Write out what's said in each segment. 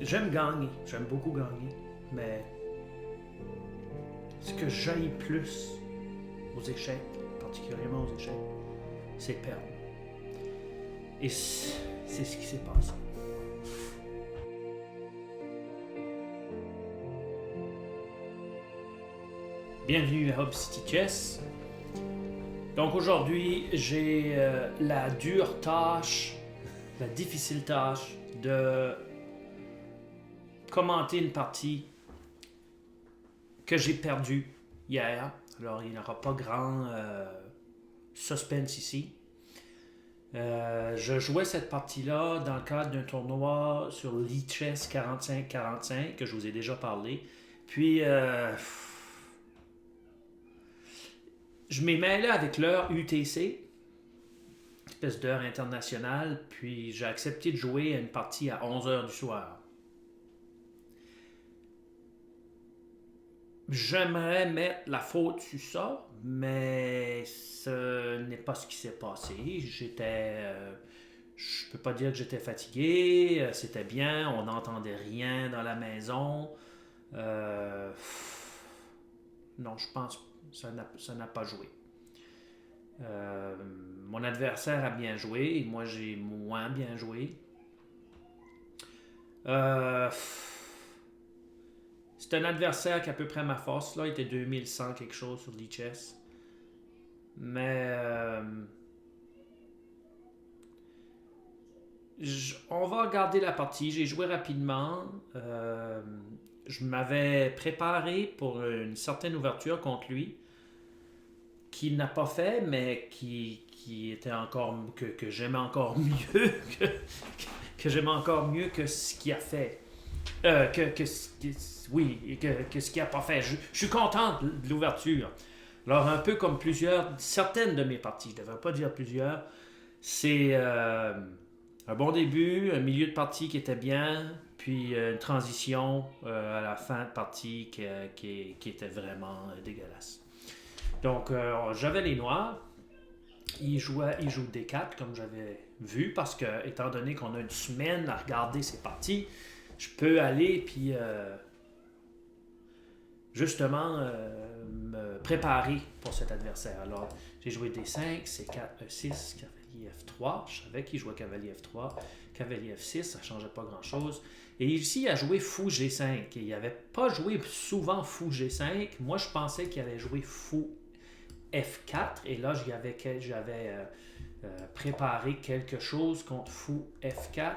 j'aime gagner, j'aime beaucoup gagner, mais ce que j'aille plus aux échecs, particulièrement aux échecs, c'est perdre. Et c'est ce qui s'est passé. Bienvenue à Hub City Chess. Donc aujourd'hui, j'ai la dure tâche, la difficile tâche de commenter une partie que j'ai perdue hier. Alors il n'y aura pas grand suspense ici. Je jouais cette partie-là dans le cadre d'un tournoi sur Lichess 45-45 que je vous ai déjà parlé. Puis je m'ai mêlé avec l'heure UTC, espèce d'heure internationale, puis j'ai accepté de jouer à une partie à 11h du soir. J'aimerais mettre la faute sur ça, mais ce n'est pas ce qui s'est passé. Je peux pas dire que j'étais fatigué, c'était bien, on n'entendait rien dans la maison. Non, je pense que ça n'a pas joué. Mon adversaire a bien joué et moi j'ai moins bien joué. C'est un adversaire qui a à peu près ma force. Là, il était 2100 quelque chose sur Lichess. Mais on va regarder la partie. J'ai joué rapidement. Je m'avais préparé pour une certaine ouverture contre lui, qu'il n'a pas fait, mais qui était encore que j'aimais encore mieux que j'aimais encore mieux que ce qu'il a fait. Que ce qu'il n'a pas fait. Je suis content de l'ouverture. Alors, un peu comme certaines de mes parties, je ne devrais pas dire plusieurs, c'est un bon début, un milieu de partie qui était bien, puis une transition à la fin de partie qui était vraiment dégueulasse. Donc, j'avais les noirs. Il joue D4 comme j'avais vu, parce que, étant donné qu'on a une semaine à regarder ces parties, je peux aller puis justement me préparer pour cet adversaire. Alors, j'ai joué D5, C4, E6, cavalier F3. Je savais qu'il jouait cavalier F3, cavalier F6, ça ne changeait pas grand-chose. Et ici, il a joué fou G5. Et il n'avait pas joué souvent fou G5. Moi, je pensais qu'il allait jouer fou F4. Et là, j'avais préparé quelque chose contre fou F4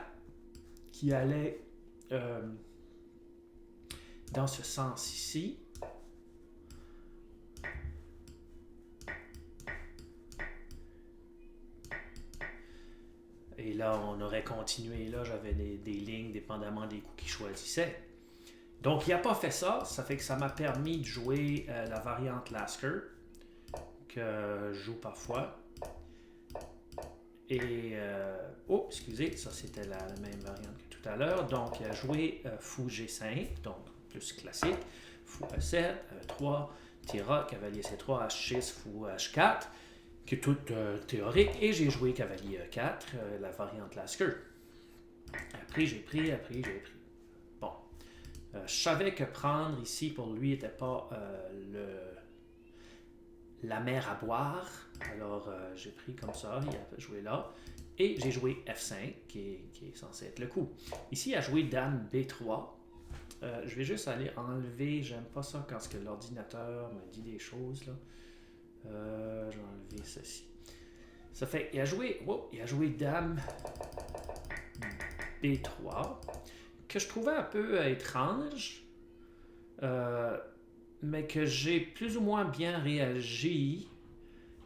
qui allait dans ce sens ici. Et là, on aurait continué. Là, j'avais des lignes dépendamment des coups qu'il choisissait. Donc, il n'a pas fait ça. Ça fait que ça m'a permis de jouer la variante Lasker, que je joue parfois. Et, excusez, ça c'était la même variante que tout à l'heure. Donc, il a joué fou G5, donc plus classique. Fou E7, E3, Tira, cavalier C3, H6, fou H4, qui est toute théorique. Et j'ai joué cavalier E4, la variante Lasker. Après, j'ai pris. Bon. Je savais que prendre ici pour lui n'était pas la mer à boire. Alors, j'ai pris comme ça, il a joué là. Et j'ai joué F5, qui est censé être le coup. Ici, il a joué Dame B3. Je vais juste aller enlever, j'aime pas ça quand l'ordinateur me dit des choses, là. Je vais enlever ceci. Ça fait, il a joué Dame B3, que je trouvais un peu étrange, mais que j'ai plus ou moins bien réagi.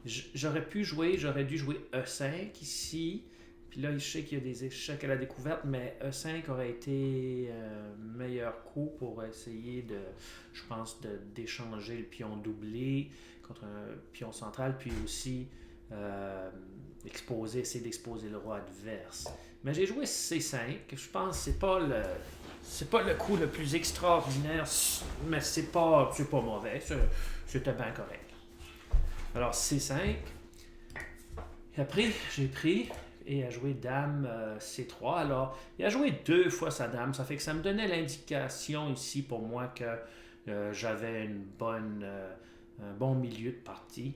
J'aurais dû jouer E5 ici. Puis là, je sais qu'il y a des échecs à la découverte, mais E5 aurait été meilleur coup pour essayer d'échanger le pion doublé contre un pion central, puis aussi essayer d'exposer le roi adverse. Mais j'ai joué C5, je pense que c'est pas le coup le plus extraordinaire, mais c'est pas mauvais, c'était bien correct. Alors C5, et après j'ai pris, et a joué dame C3. Alors, il a joué 2 fois sa dame. Ça fait que ça me donnait l'indication ici pour moi que j'avais un bon milieu de partie.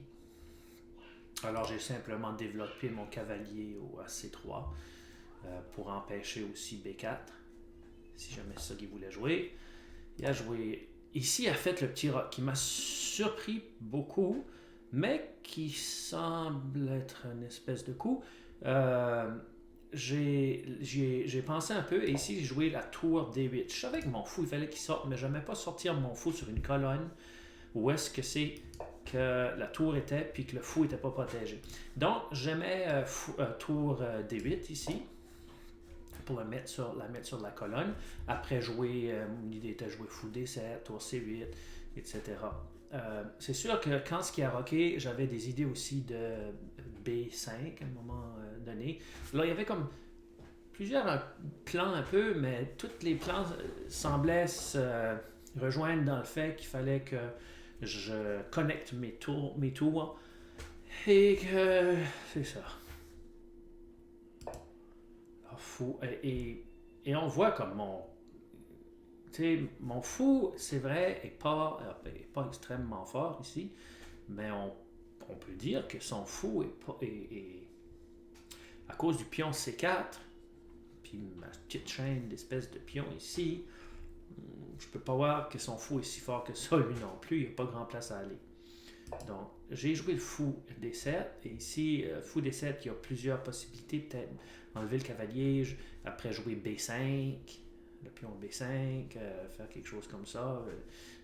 Alors, j'ai simplement développé mon cavalier au C3 pour empêcher aussi B4, si jamais c'est ça qu'il voulait jouer. Il a joué... Ici, il a fait le petit roc qui m'a surpris beaucoup, mais qui semble être une espèce de coup. J'ai pensé un peu, et ici, j'ai joué la tour D8. Je savais que mon fou, il fallait qu'il sorte, mais je n'aimais pas sortir mon fou sur une colonne où est-ce que c'est que la tour était, puis que le fou n'était pas protégé. Donc, j'aimais tour D8 ici, pour la mettre sur la colonne. Après jouer, mon idée était de jouer fou D7, tour C8, etc. C'est sûr que quand ce qui a rocké, j'avais des idées aussi de B5 à un moment donné. Là, il y avait comme plusieurs plans un peu, mais tous les plans semblaient se rejoindre dans le fait qu'il fallait que je connecte mes tours et que c'est ça. Fou. Et on voit comme mon fou, c'est vrai, n'est pas extrêmement fort ici, mais on peut dire que son fou est à cause du pion C4, puis ma petite chaîne d'espèces de pions ici, je peux pas voir que son fou est si fort que ça, lui non plus, il n'y a pas grand place à aller. Donc, j'ai joué le fou D7, et ici, fou D7, il y a plusieurs possibilités, peut-être enlever le cavalier, après jouer B5, le pion B5, faire quelque chose comme ça.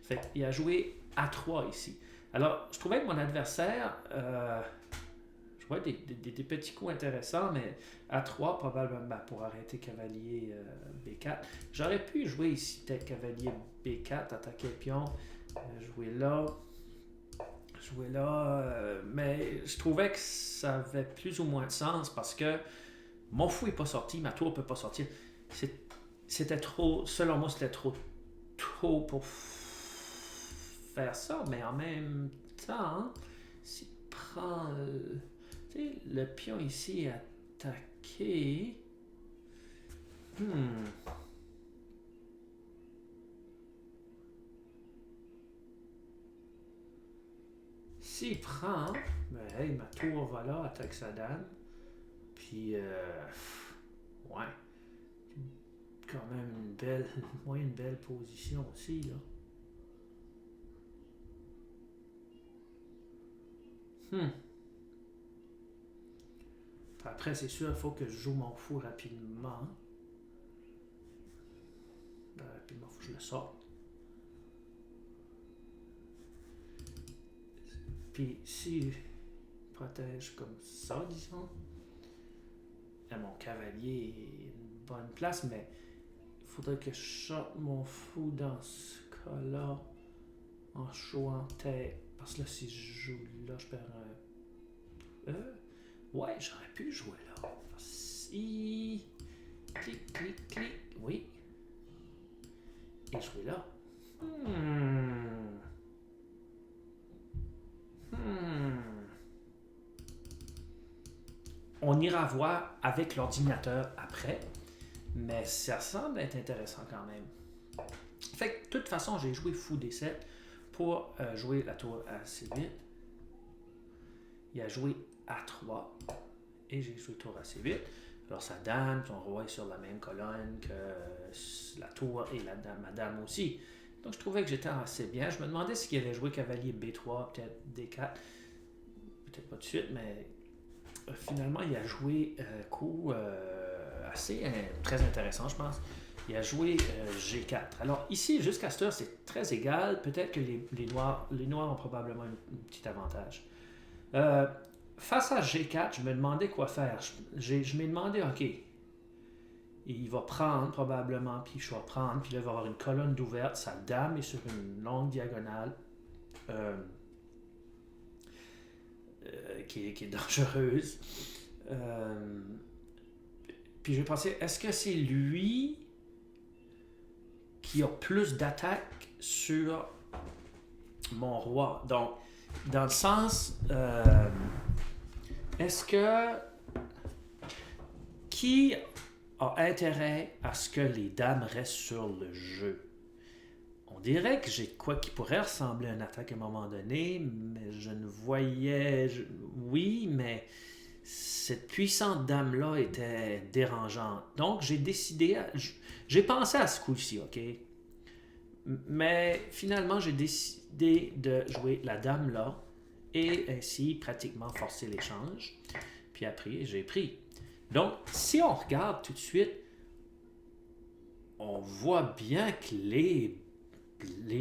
Fait qu'il a joué A3 ici. Alors, je trouvais que mon adversaire, je vois des petits coups intéressants, mais A3 probablement pour arrêter cavalier B4. J'aurais pu jouer ici peut-être cavalier B4, attaquer le pion, jouer là, mais je trouvais que ça avait plus ou moins de sens parce que mon fou n'est pas sorti, ma tour ne peut pas sortir. C'était trop, selon moi, c'était trop tôt pour faire ça, mais en même temps, s'il prend le pion ici attaqué, s'il prend, ben, hey, ma tour va là, attaque sa dame. Puis, ouais, quand même une belle position aussi, là. Après, c'est sûr, il faut que je joue mon fou rapidement. Rapidement, il faut que je le sorte. Puis, si je protège comme ça, disons, là, mon cavalier est une bonne place, mais il faudrait que je sorte mon fou dans ce cas-là en jouant tête. Parce que là, si je joue là, je perds un... ouais, j'aurais pu jouer là. Si... Clic, clic, clic. Oui. Et jouer là. On ira voir avec l'ordinateur après, mais ça semble être intéressant quand même. Fait que de toute façon, j'ai joué fou D7 pour jouer la tour à C8. Il a joué A3 et j'ai joué tour à C8. Alors sa dame, son roi est sur la même colonne que la tour et ma dame aussi. Donc je trouvais que j'étais assez bien. Je me demandais s'il allait jouer cavalier B3, peut-être D4. Peut-être pas tout de suite, mais finalement il a joué coup assez très intéressant, je pense. Il a joué G4. Alors ici, jusqu'à cette heure, c'est très égal. Peut-être que les noirs ont probablement un petit avantage. Face à G4, je me demandais quoi faire. Je m'ai demandé, OK, il va prendre probablement, puis je vais prendre, puis là, il va avoir une colonne d'ouverte. Sa dame est sur une longue diagonale qui est dangereuse. Puis j'ai pensé, est-ce que c'est lui qui a plus d'attaque sur mon roi? Donc, dans le sens, est-ce que qui a intérêt à ce que les dames restent sur le jeu? On dirait que j'ai quoi qui pourrait ressembler à une attaque à un moment donné, mais je ne voyais... Oui, mais cette puissante dame-là était dérangeante. Donc, j'ai décidé... J'ai pensé à ce coup-ci, OK? Mais finalement, j'ai décidé de jouer la dame-là et ainsi pratiquement forcer l'échange. Puis après, j'ai pris. Donc, si on regarde tout de suite, on voit bien que les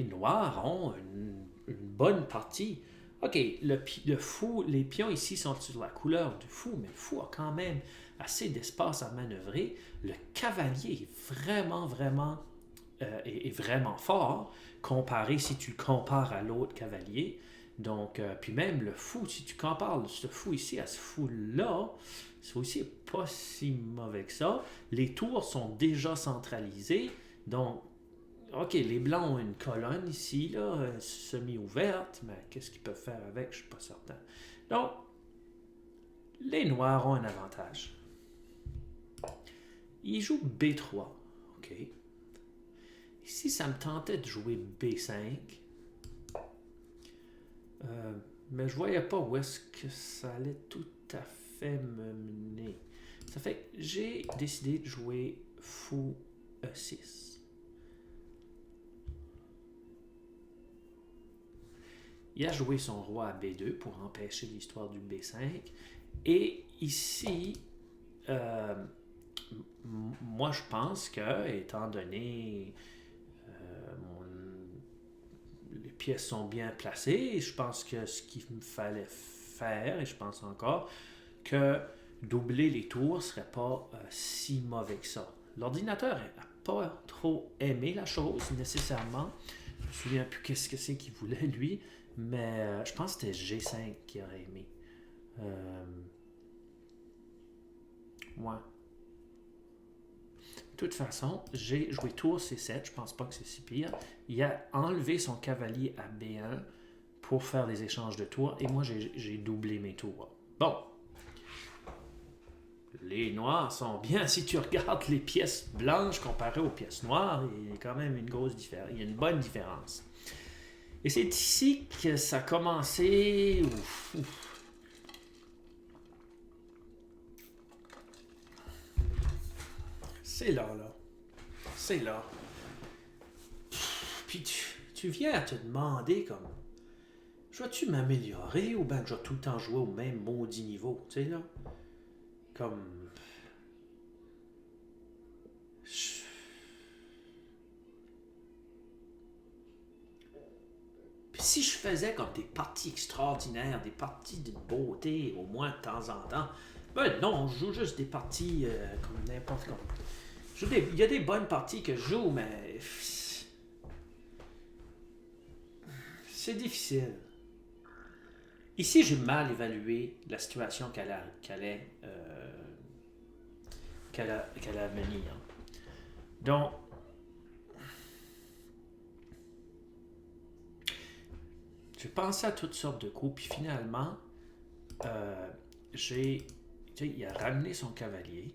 noirs ont une bonne partie. OK, le fou, les pions ici sont sur la couleur du fou, mais le fou a quand même assez d'espace à manœuvrer. Le cavalier est est vraiment fort, comparé si tu le compares à l'autre cavalier. Donc, puis même le fou, si tu compares ce fou ici à ce fou-là, c'est aussi pas si mauvais que ça. Les tours sont déjà centralisées, donc OK, les blancs ont une colonne ici, là, semi-ouverte, mais qu'est-ce qu'ils peuvent faire avec, je ne suis pas certain. Donc, les noirs ont un avantage. Ils jouent B3, OK. Ici, ça me tentait de jouer B5, mais je voyais pas où est-ce que ça allait tout à fait me mener. Ça fait que j'ai décidé de jouer fou E6. Il a joué son roi à B2 pour empêcher l'histoire du B5. Et ici, moi je pense que, étant donné les pièces sont bien placées, je pense que ce qu'il me fallait faire, et je pense encore, que doubler les tours ne serait pas si mauvais que ça. L'ordinateur n'a pas trop aimé la chose nécessairement. Je me souviens plus qu'est-ce que c'est qu'il voulait lui. Mais je pense que c'était G5 qui aurait aimé. Ouais. De toute façon, j'ai joué tour C7, je pense pas que c'est si pire. Il a enlevé son cavalier à B1 pour faire les échanges de tours et moi j'ai doublé mes tours. Bon. Les noirs sont bien, si tu regardes les pièces blanches comparées aux pièces noires, il y a quand même une grosse différence. Il y a une bonne différence. Et c'est ici que ça a commencé. C'est là. C'est là. Puis tu viens à te demander comme, je vais-tu m'améliorer ou bien je vais tout le temps jouer au même maudit niveau, tu sais là? Comme... Puis si je faisais comme des parties extraordinaires, des parties de beauté, au moins de temps en temps, ben non, je joue juste des parties comme n'importe quoi. Il y a des bonnes parties que je joue, mais c'est difficile. Ici, j'ai mal évalué la situation qu'elle allait venir. Donc, j'ai pensé à toutes sortes de coups, puis finalement, il a ramené son cavalier,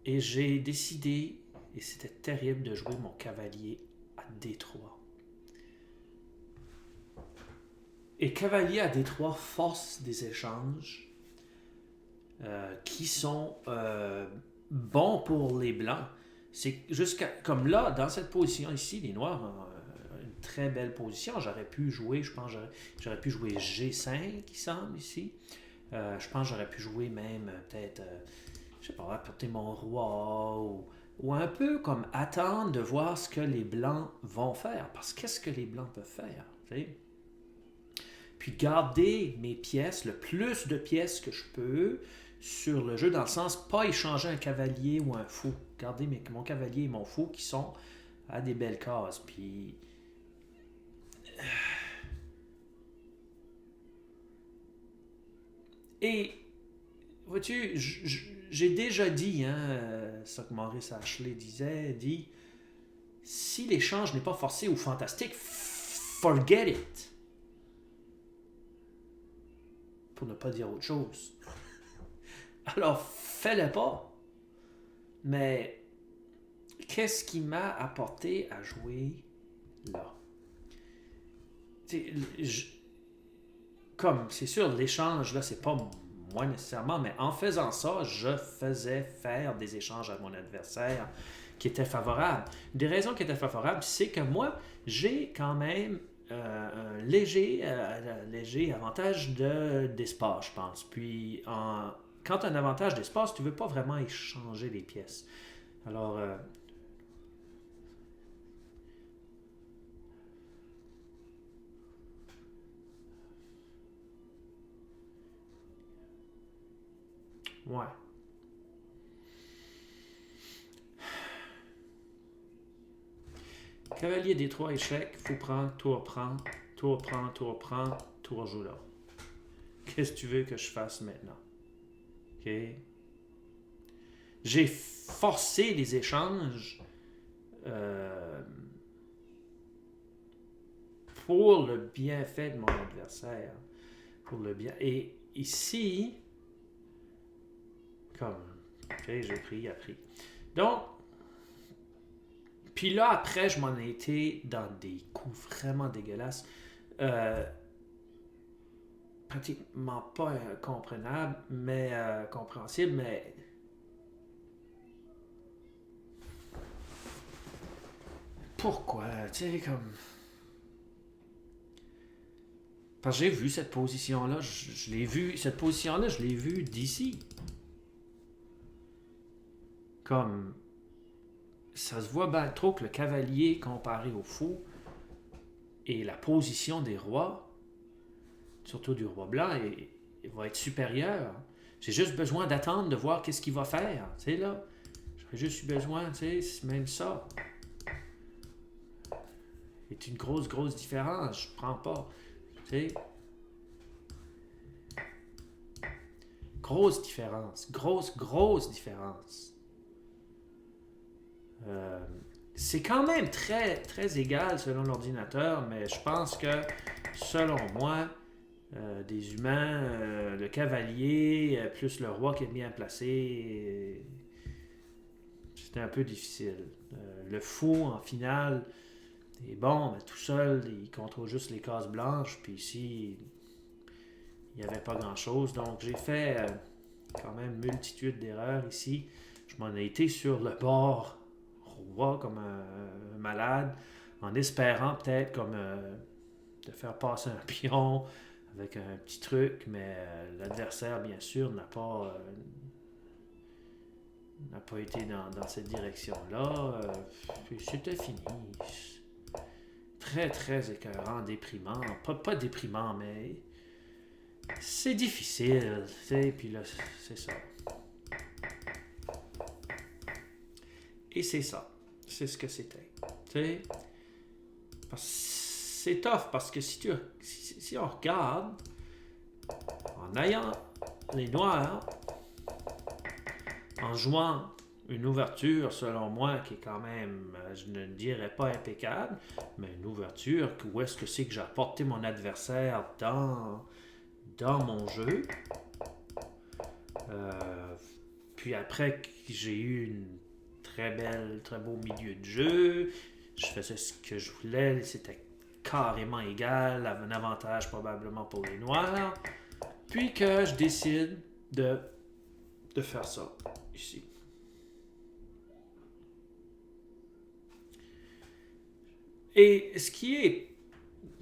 et j'ai décidé, et c'était terrible, de jouer mon cavalier à D3. Et cavalier à D3 force des échanges qui sont bons pour les blancs. C'est comme là, dans cette position ici, les noirs ont une très belle position. J'aurais pu jouer, je pense, j'aurais pu jouer G5, il semble, ici. Je pense que j'aurais pu jouer même peut-être, je sais pas, apporter mon roi ou un peu comme attendre de voir ce que les blancs vont faire. Parce que qu'est-ce que les blancs peuvent faire, tu sais? Puis garder mes pièces, le plus de pièces que je peux sur le jeu, dans le sens, pas échanger un cavalier ou un fou. Garder mon cavalier et mon fou qui sont à des belles cases. Puis... Et, vois-tu, j'ai déjà dit, ça que Maurice Ashley dit, si l'échange n'est pas forcé ou fantastique, forget it. Pour ne pas dire autre chose. Alors, fais-le pas. Mais qu'est-ce qui m'a apporté à jouer là? Comme, c'est sûr, l'échange, là, c'est pas moi nécessairement, mais en faisant ça, je faisais faire des échanges à mon adversaire qui étaient favorables. Des raisons qui étaient favorables, c'est que moi, j'ai quand même un léger avantage d'espace, je pense. Puis, quand tu as un avantage d'espace, tu ne veux pas vraiment échanger les pièces. Alors, ouais. Cavalier des trois échecs, faut prendre, tour prend, tour prend, tour prend, tour joue là. Qu'est-ce que tu veux que je fasse maintenant? OK. J'ai forcé les échanges pour le bienfait de mon adversaire. Pour le bien. Et ici, comme, OK, j'ai pris, il a pris. Donc, puis là, après, je m'en ai été dans des coups vraiment dégueulasses. Pratiquement pas comprenable, mais compréhensible, mais pourquoi? Tu sais, comme. Parce que j'ai vu cette position-là, je l'ai vu, cette position-là, je l'ai vue d'ici. Comme. Ça se voit bien trop que le cavalier comparé au fou et la position des rois, surtout du roi blanc, il va être supérieur. J'ai juste besoin d'attendre de voir qu'est-ce qu'il va faire. Tu sais, là, j'aurais juste eu besoin, tu sais, même ça. C'est une grosse différence. Je prends pas. Tu sais. Grosse différence. Grosse différence. C'est quand même très égal selon l'ordinateur, mais je pense que, selon moi, des humains, le cavalier, plus le roi qui est bien placé, c'était un peu difficile. Le fou, en finale, est bon, mais tout seul, il contrôle juste les cases blanches, puis ici, il n'y avait pas grand-chose. Donc, j'ai fait quand même multitude d'erreurs ici. Je m'en ai été sur le bord roi comme un malade, en espérant peut-être comme de faire passer un pion avec un petit truc, mais l'adversaire, bien sûr, n'a pas été dans cette direction-là. Puis c'était fini. Très écœurant, déprimant. Pas déprimant, mais c'est difficile. Puis là, c'est ça. Et c'est ça. C'est ce que c'était. T'sais? C'est tough parce que si on regarde, en ayant les noirs, en jouant une ouverture, selon moi, qui est quand même, je ne dirais pas impeccable, mais une ouverture où est-ce que c'est que j'ai apporté mon adversaire dans mon jeu. Puis après, j'ai eu une très beau milieu de jeu. Je faisais ce que je voulais. C'était carrément égal. Un avantage probablement pour les Noirs. Puis que je décide de faire ça ici. Et ce qui est,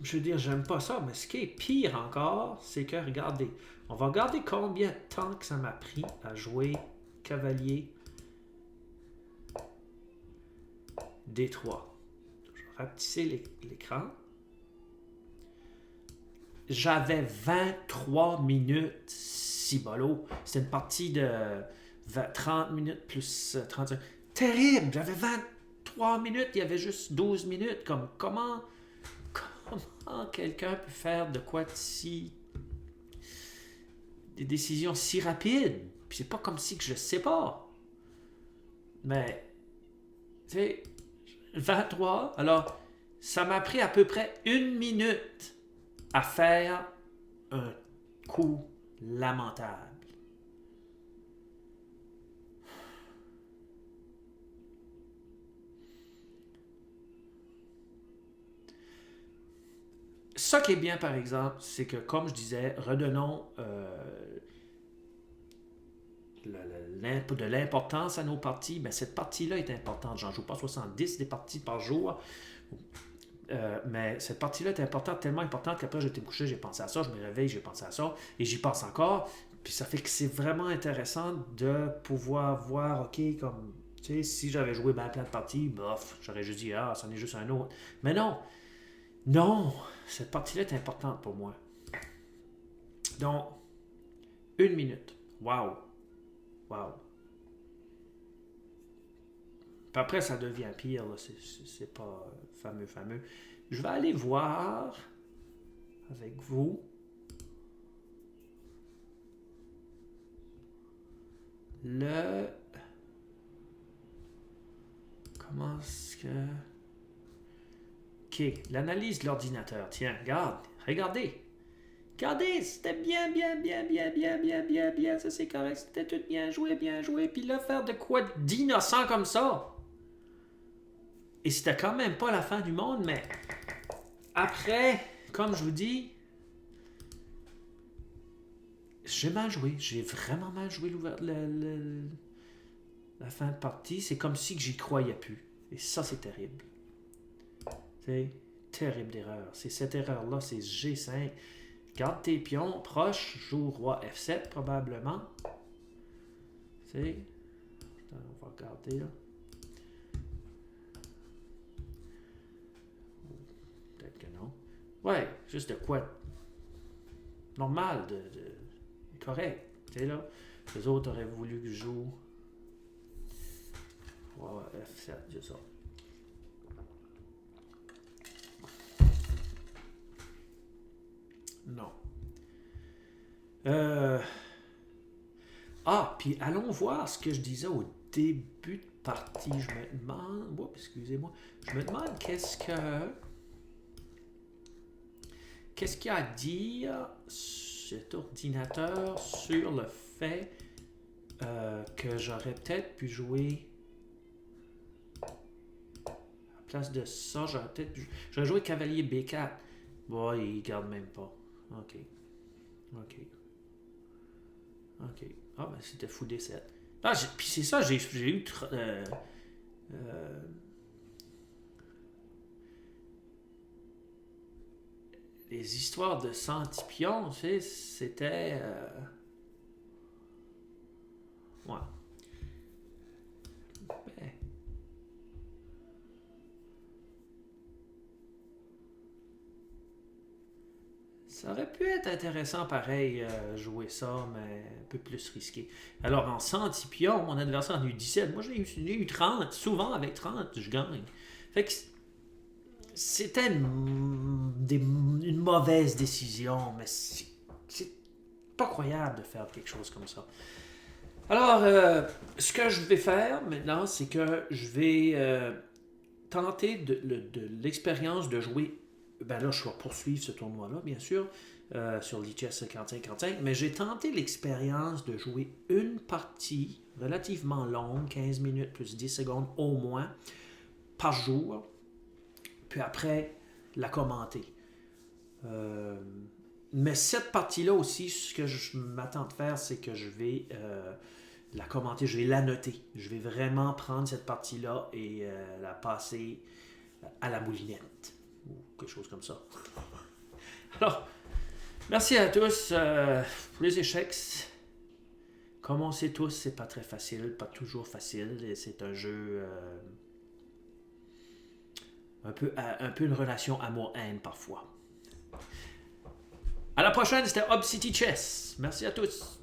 je veux dire, j'aime pas ça, mais ce qui est pire encore, c'est que, regardez, on va regarder combien de temps que ça m'a pris à jouer cavalier D3. Je vais rapetisser l'écran. J'avais 23 minutes, cibolo. C'était une partie de 30 minutes plus 35. Terrible! J'avais 23 minutes, il y avait juste 12 minutes. Comment quelqu'un peut faire de quoi des décisions si rapides? Puis c'est pas comme si que je sais pas. Mais, tu sais, 23, alors ça m'a pris à peu près 1 minute à faire un coup lamentable. ça qui est bien, par exemple, c'est que, comme je disais, redonnons de l'importance à nos parties. Ben, cette partie-là est importante. J'en joue pas 70 des parties par jour. Mais cette partie-là est importante, tellement importante qu'après j'étais couché, j'ai pensé à ça, je me réveille, j'ai pensé à ça, et j'y pense encore. Puis ça fait que c'est vraiment intéressant de pouvoir voir, OK, comme, tu sais, si j'avais joué ben plein de parties, bof, j'aurais juste dit, ah, c'en est juste un autre. Mais non, non, cette partie-là est importante pour moi. Donc, 1 minute. Wow. Wow. Puis après, ça devient pire, là. C'est pas fameux. Je vais aller voir avec vous comment est-ce que... OK, l'analyse de l'ordinateur. Tiens, regardez. Regardez, c'était bien, ça c'est correct, c'était tout bien joué. Puis là, faire de quoi d'innocent comme ça? Et c'était quand même pas la fin du monde, mais après, comme je vous dis, j'ai mal joué. J'ai vraiment mal joué la fin de partie. C'est comme si j'y croyais plus. Et ça, c'est terrible. C'est terrible d'erreur. C'est cette erreur-là, c'est G5. Garde tes pions proches, joue roi F7 probablement. C'est... On va regarder là. Peut-être que non. Ouais, juste de quoi normal, correct. Tu sais là, les autres auraient voulu que je joue roi F7, c'est ça. Non. Puis allons voir ce que je disais au début de partie. Je me demande... Oh, excusez-moi. Je me demande qu'est-ce qu'il y a à dire cet ordinateur sur le fait que j'aurais peut-être pu jouer... À la place de ça, j'aurais joué cavalier B4. Bon, il garde même pas. OK. Ah, ben c'était fou D7. Ah, puis c'est ça, j'ai eu... les histoires de Sentipion, tu sais, c'était... Ouais. Ben... Ça aurait pu être intéressant, pareil, jouer ça, mais un peu plus risqué. Alors, en Sentipion, mon adversaire en a eu 17. Moi, j'ai eu 30. Souvent, avec 30, je gagne. Fait que c'était une mauvaise décision, mais c'est pas croyable de faire quelque chose comme ça. Alors, ce que je vais faire maintenant, c'est que je vais tenter de l'expérience de jouer. Ben là, je vais poursuivre ce tournoi-là, bien sûr, sur l'ICHES 45-45, mais j'ai tenté l'expérience de jouer une partie relativement longue, 15 minutes plus 10 secondes au moins, par jour, puis après, la commenter. Mais cette partie-là aussi, ce que je m'attends de faire, c'est que je vais la commenter, je vais la noter. Je vais vraiment prendre cette partie-là et la passer à la moulinette. Ou quelque chose comme ça. Alors, merci à tous pour les échecs. Comme on sait tous, c'est pas très facile, pas toujours facile. Et c'est un jeu un peu une relation amour-haine parfois. À la prochaine, c'était Hub City Chess. Merci à tous.